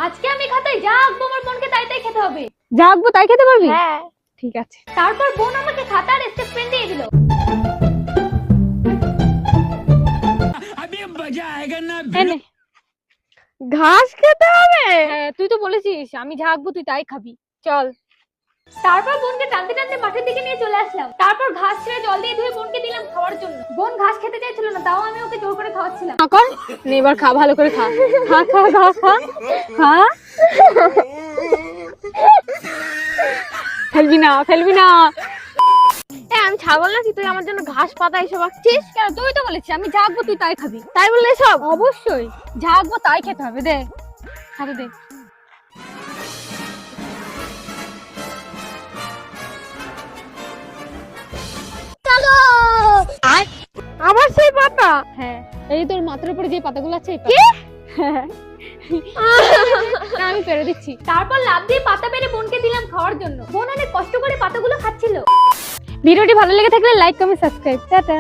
আজকে আমি খাতায় যা আঁকবো আমার বোনকে তাই তাই খেতে হবে। যা আঁকবো তাই খেতে পারবি? হ্যাঁ ঠিক আছে। তারপর বোন আমাকে খাতা আর স্কেচ পেন দিয়ে দিল। এনে ঘাস খেতে হবে? হ্যাঁ, তুই তো বলেছিস আমি যা আঁকবো তুই তাই খাবি। চল। তারপর বোনকে টানতে টানতে মাঠের দিকে নিয়ে চলে আসলাম। তারপর ঘাস ছেড়ে জল দিয়ে ধুয়ে বোনকে দিলাম খাওয়ার জন্য। বোন ঘাস খেতে চাইছিল না, তাও আমি ওকে জোর করে খাওয়াচ্ছিলাম। না কর, নে এবার খা, ভালো করে খা। খা খা খা খা খা। ফেলবি না, ফেলবি না। আমি ছাগল নাকি তুই আমার জন্য ঘাস পাতা এসব আঁকছিস? কেন, তুই তো বলেছিস আমি যা আঁকবো তুই তাই খাবি। তাই বললে সব? অবশ্যই, যা আঁকবো তাই খেতে হবে। দে হাতে দে। আবার সেই পাতা? হ্যাঁ, এই তোর মাথার উপরে যে পাতাগুলো আছে এই কি? হ্যাঁ। না, আমি পেরে দিচ্ছি। তারপর লাফ দিয়ে পাতা পেরে বোনকে দিলাম খাওয়ার জন্য। বোন অনেক কষ্ট করে পাতাগুলো খাচ্ছিল। ভিডিওটি ভালো লেগে থাকলে লাইক, কমেন্ট, সাবস্ক্রাইব। টাটা।